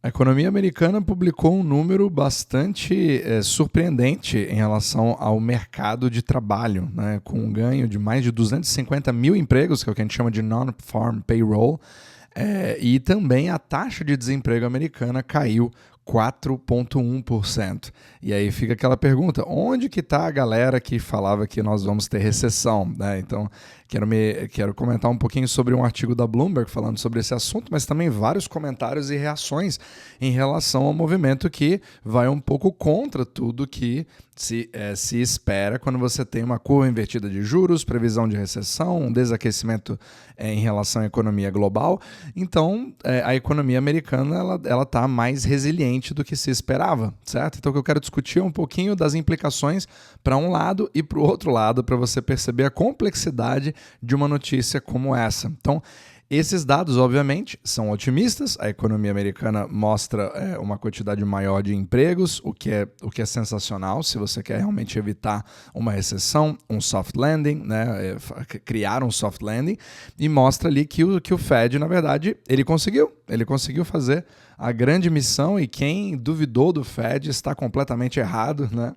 A economia americana publicou um número bastante surpreendente em relação ao mercado de trabalho, né, com um ganho de mais de 250 mil empregos, que é o que a gente chama de non-farm payroll, e também a taxa de desemprego americana caiu 4,1%. E aí fica aquela pergunta, onde que está a galera que falava que nós vamos ter recessão? Né? Então, quero comentar um pouquinho sobre um artigo da Bloomberg falando sobre esse assunto, mas também vários comentários e reações em relação ao movimento que vai um pouco contra tudo que se espera quando você tem uma curva invertida de juros, previsão de recessão, um desaquecimento em relação à economia global. Então, a economia americana ela está mais resiliente do que se esperava, certo? Então, o que eu quero discutir é um pouquinho das implicações para um lado e para o outro lado, para você perceber a complexidade de uma notícia como essa. Então, esses dados, obviamente, são otimistas. A economia americana mostra uma quantidade maior de empregos, o que é sensacional se você quer realmente evitar uma recessão, um soft landing, né? Criar um soft landing, e mostra ali que o Fed, na verdade, ele conseguiu fazer a grande missão, e quem duvidou do Fed está completamente errado, né?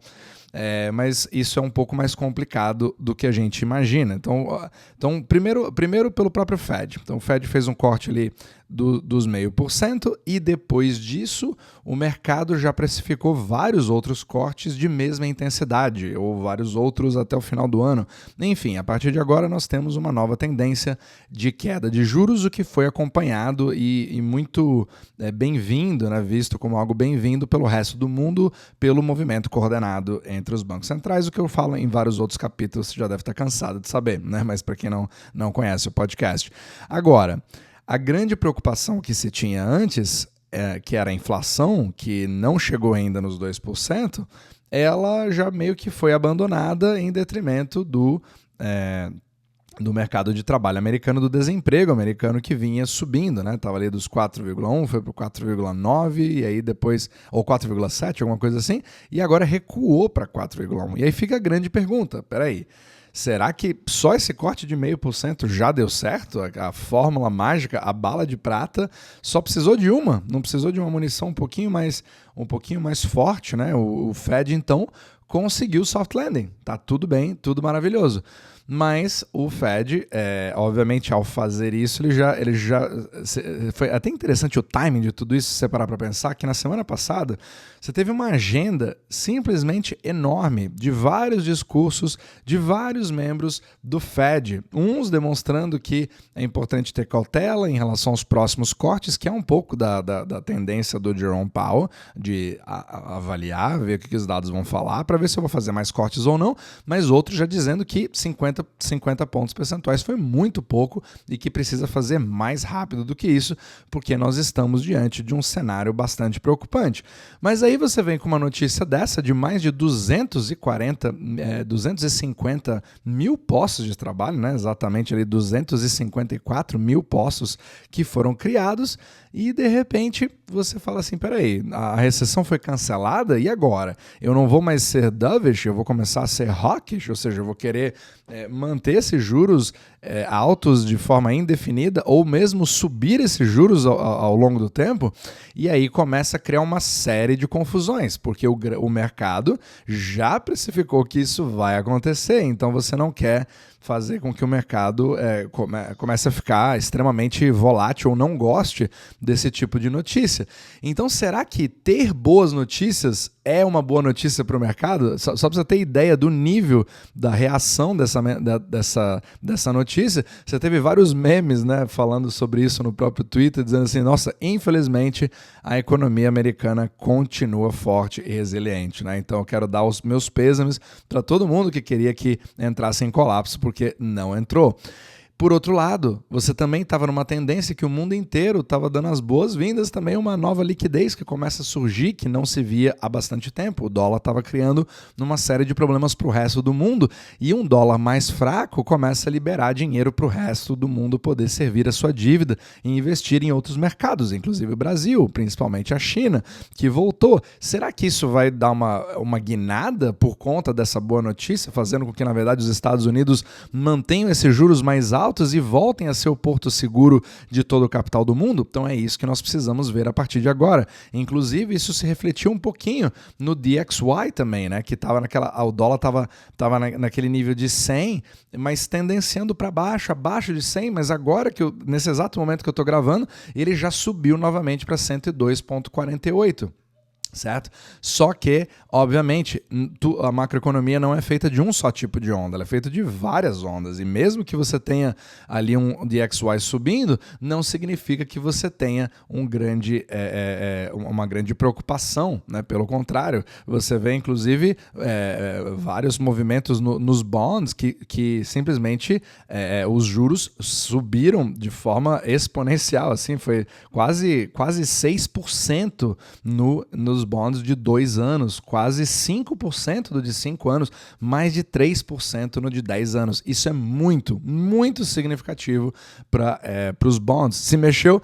Mas isso é um pouco mais complicado do que a gente imagina. Então primeiro pelo próprio Fed. Então o Fed fez um corte ali dos 0,5%, e depois disso o mercado já precificou vários outros cortes de mesma intensidade, ou vários outros até o final do ano. Enfim, a partir de agora nós temos uma nova tendência de queda de juros, o que foi acompanhado e muito bem-vindo, né, visto como algo bem-vindo pelo resto do mundo, pelo movimento coordenado entre os bancos centrais, o que eu falo em vários outros capítulos, você já deve estar cansado de saber, né? Mas para quem não conhece o podcast. Agora, a grande preocupação que se tinha antes, que era a inflação, que não chegou ainda nos 2%, ela já meio que foi abandonada em detrimento do mercado de trabalho americano, do desemprego americano, que vinha subindo, né? Estava ali dos 4,1, foi para o 4,9, e aí depois, ou 4,7, alguma coisa assim, e agora recuou para 4,1. E aí fica a grande pergunta, peraí, será que só esse corte de 0,5% já deu certo? A fórmula mágica, a bala de prata, só precisou de uma? Não precisou de uma munição um pouquinho mais forte, né? O Fed, então, conseguiu o soft landing. Tá tudo bem, tudo maravilhoso. Mas o Fed, obviamente, ao fazer isso, ele já foi até interessante o timing de tudo isso, se você parar para pensar, que na semana passada você teve uma agenda simplesmente enorme de vários discursos de vários membros do Fed, uns demonstrando que é importante ter cautela em relação aos próximos cortes, que é um pouco da tendência do Jerome Powell, de avaliar, ver o que os dados vão falar, para ver se eu vou fazer mais cortes ou não, mas outros já dizendo que 50 pontos percentuais foi muito pouco e que precisa fazer mais rápido do que isso, porque nós estamos diante de um cenário bastante preocupante. Mas aí você vem com uma notícia dessa de mais de 250 mil postos de trabalho, né? Exatamente ali 254 mil postos que foram criados, e de repente você fala assim, peraí, a recessão foi cancelada e agora? Eu não vou mais ser dovish, eu vou começar a ser hawkish, ou seja, eu vou querer manter esses juros altos de forma indefinida, ou mesmo subir esses juros ao longo do tempo, e aí começa a criar uma série de confusões, porque o mercado já precificou que isso vai acontecer, então você não quer fazer com que o mercado comece a ficar extremamente volátil ou não goste desse tipo de notícia. Então, será que ter boas notícias é uma boa notícia para o mercado? Só para você ter ideia do nível da reação dessa notícia, você teve vários memes, né, falando sobre isso no próprio Twitter, dizendo assim, nossa, infelizmente a economia americana continua forte e resiliente, né? Então eu quero dar os meus pêsames para todo mundo que queria que entrasse em colapso, porque não entrou. Por outro lado, você também estava numa tendência que o mundo inteiro estava dando as boas-vindas, também uma nova liquidez que começa a surgir, que não se via há bastante tempo. O dólar estava criando uma série de problemas para o resto do mundo, e um dólar mais fraco começa a liberar dinheiro para o resto do mundo poder servir a sua dívida e investir em outros mercados, inclusive o Brasil, principalmente a China, que voltou. Será que isso vai dar uma guinada por conta dessa boa notícia, fazendo com que, na verdade, os Estados Unidos mantenham esses juros mais altos altos e voltem a ser o porto seguro de todo o capital do mundo? Então é isso que nós precisamos ver a partir de agora. Inclusive, isso se refletiu um pouquinho no DXY também, né? Que tava o dólar estava naquele nível de 100, mas tendenciando para baixo, abaixo de 100, mas agora, nesse exato momento que eu estou gravando, ele já subiu novamente para 102,48. Certo? Só que, obviamente, a macroeconomia não é feita de um só tipo de onda, ela é feita de várias ondas. E mesmo que você tenha ali um DXY subindo, não significa que você tenha uma grande preocupação, né? Pelo contrário, você vê, inclusive, vários movimentos nos bonds que simplesmente os juros subiram de forma exponencial, assim, foi quase 6% nos bonds de 2 anos, quase 5% no de 5 anos, mais de 3% no de 10 anos. Isso é muito, muito significativo para os bonds. Se mexeu,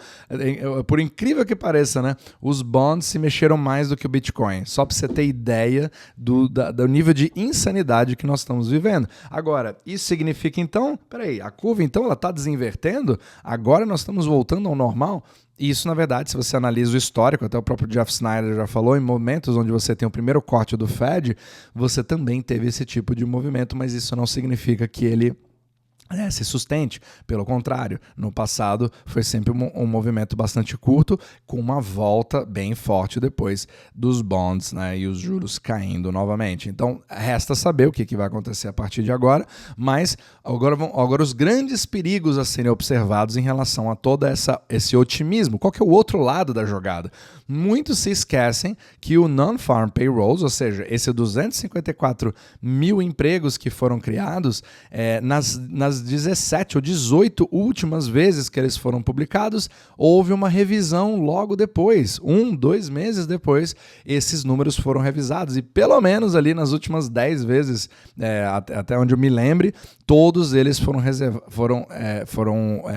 por incrível que pareça, né? Os bonds se mexeram mais do que o Bitcoin. Só para você ter ideia do nível de insanidade que nós estamos vivendo. Agora, isso significa então, a curva então ela está desinvertendo? Agora nós estamos voltando ao normal? Isso, na verdade, se você analisa o histórico, até o próprio Jeff Snyder já falou, em momentos onde você tem o primeiro corte do Fed, você também teve esse tipo de movimento, mas isso não significa que ele se sustente. Pelo contrário, no passado foi sempre um movimento bastante curto, com uma volta bem forte depois dos bonds, né, e os juros caindo novamente. Então, resta saber o que vai acontecer a partir de agora, mas agora os grandes perigos a serem observados em relação a todo esse otimismo. Qual que é o outro lado da jogada? Muitos se esquecem que o non-farm payrolls, ou seja, esse 254 mil empregos que foram criados nas 17 ou 18 últimas vezes que eles foram publicados, houve uma revisão logo depois, 2 meses depois, esses números foram revisados e pelo menos ali nas últimas 10 vezes, até onde eu me lembre, todos eles foram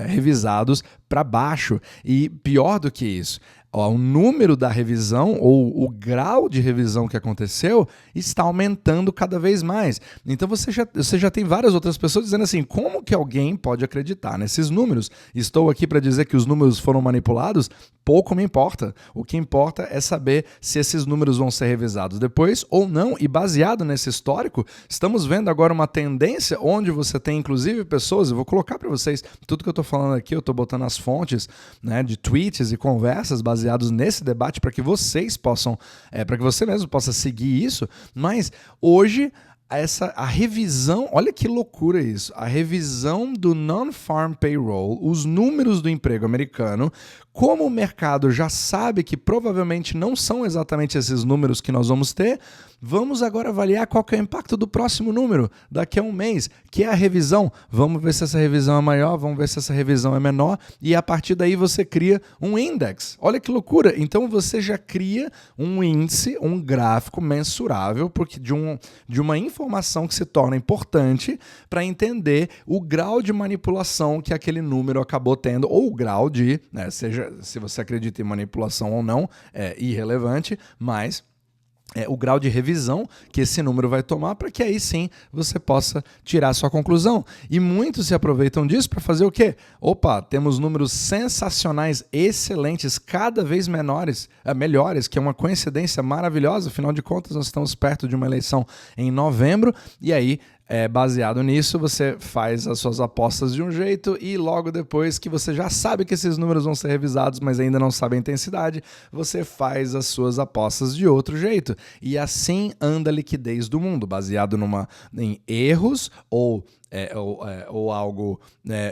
revisados para baixo. E pior do que isso, o número da revisão ou o grau de revisão que aconteceu está aumentando cada vez mais. Então você já tem várias outras pessoas dizendo assim, como que alguém pode acreditar nesses números? Estou aqui para dizer que os números foram manipulados? Pouco me importa. O que importa é saber se esses números vão ser revisados depois ou não. E baseado nesse histórico, estamos vendo agora uma tendência onde você tem inclusive pessoas, eu vou colocar para vocês, tudo que eu estou falando aqui, eu estou botando as fontes, né, de tweets e conversas baseados nesse debate para que vocês possam, para que você mesmo possa seguir isso, mas hoje a revisão, olha que loucura isso, a revisão do non-farm payroll, os números do emprego americano, como o mercado já sabe que provavelmente não são exatamente esses números que nós vamos ter, vamos agora avaliar qual que é o impacto do próximo número, daqui a um mês, que é a revisão. Vamos ver se essa revisão é maior, vamos ver se essa revisão é menor, e a partir daí você cria um index. Olha que loucura! Então você já cria um índice, um gráfico mensurável porque de uma informação que se torna importante para entender o grau de manipulação que aquele número acabou tendo, ou o grau de, né, seja se você acredita em manipulação ou não, é irrelevante, mas o grau de revisão que esse número vai tomar para que aí sim você possa tirar sua conclusão. E muitos se aproveitam disso para fazer o quê? Opa, temos números sensacionais, excelentes, cada vez melhores, que é uma coincidência maravilhosa, afinal de contas nós estamos perto de uma eleição em novembro, e aí baseado nisso, você faz as suas apostas de um jeito e logo depois que você já sabe que esses números vão ser revisados, mas ainda não sabe a intensidade, você faz as suas apostas de outro jeito. E assim anda a liquidez do mundo, baseado em erros ou algo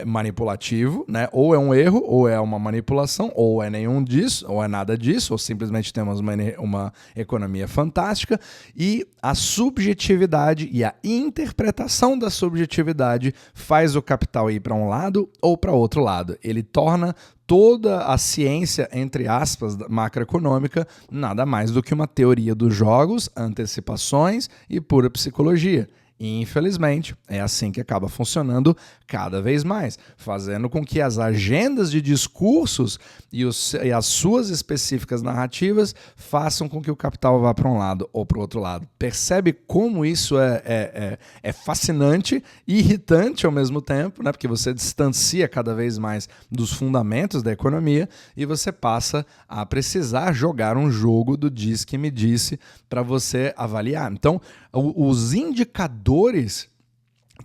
manipulativo, né? Ou é um erro, ou é uma manipulação, ou é nenhum disso, ou é nada disso, ou simplesmente temos uma economia fantástica, e a subjetividade e a interpretação da subjetividade faz o capital ir para um lado ou para outro lado. Ele torna toda a ciência, entre aspas, macroeconômica, nada mais do que uma teoria dos jogos, antecipações e pura psicologia. E, infelizmente, é assim que acaba funcionando cada vez mais, fazendo com que as agendas de discursos e as suas específicas narrativas façam com que o capital vá para um lado ou para o outro lado. Percebe como isso é fascinante e irritante ao mesmo tempo, né? Porque você distancia cada vez mais dos fundamentos da economia e você passa a precisar jogar um jogo do diz que me disse para você avaliar. Então, os indicadores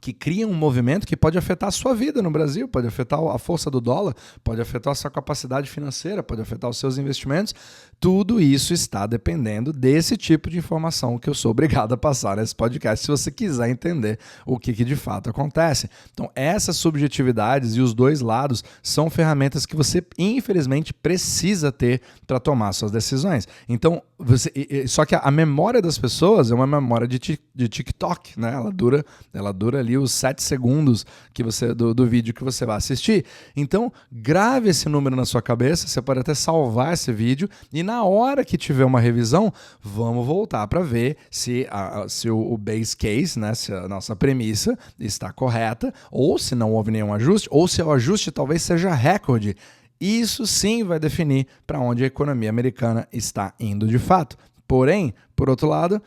que criam um movimento que pode afetar a sua vida no Brasil, pode afetar a força do dólar, pode afetar a sua capacidade financeira, pode afetar os seus investimentos. Tudo isso está dependendo desse tipo de informação que eu sou obrigado a passar nesse podcast, se você quiser entender o que de fato acontece. Então, essas subjetividades e os dois lados são ferramentas que você, infelizmente, precisa ter para tomar suas decisões. Então, só que a memória das pessoas é uma memória de TikTok, né? Ela dura ali os 7 segundos do vídeo que você vai assistir. Então, grave esse número na sua cabeça, você pode até salvar esse vídeo e na hora que tiver uma revisão, vamos voltar para ver se o base case, né, se a nossa premissa está correta, ou se não houve nenhum ajuste, ou se o ajuste talvez seja recorde. Isso sim vai definir para onde a economia americana está indo de fato. Porém, por outro lado,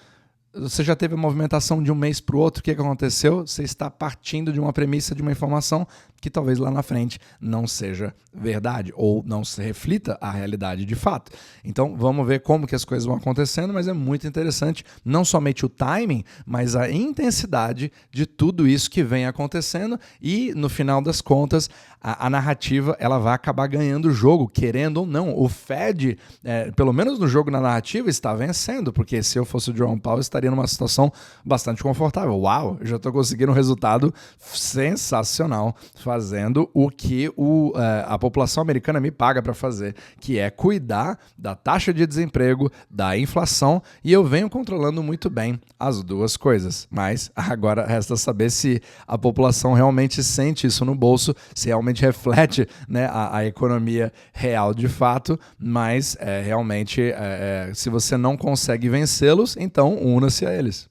você já teve a movimentação de um mês para o outro, o que aconteceu? Você está partindo de uma premissa, de uma informação que talvez lá na frente não seja verdade ou não se reflita a realidade de fato. Então vamos ver como que as coisas vão acontecendo, mas é muito interessante não somente o timing, mas a intensidade de tudo isso que vem acontecendo e no final das contas a narrativa ela vai acabar ganhando o jogo, querendo ou não. O Fed, pelo menos no jogo na narrativa, está vencendo, porque se eu fosse o Jerome Powell, eu estaria numa situação bastante confortável. Uau, eu já estou conseguindo um resultado sensacional fazendo o que a população americana me paga para fazer, que é cuidar da taxa de desemprego, da inflação, e eu venho controlando muito bem as duas coisas. Mas agora resta saber se a população realmente sente isso no bolso, se realmente reflete, né, a economia real de fato, mas realmente se você não consegue vencê-los, então una-se a eles.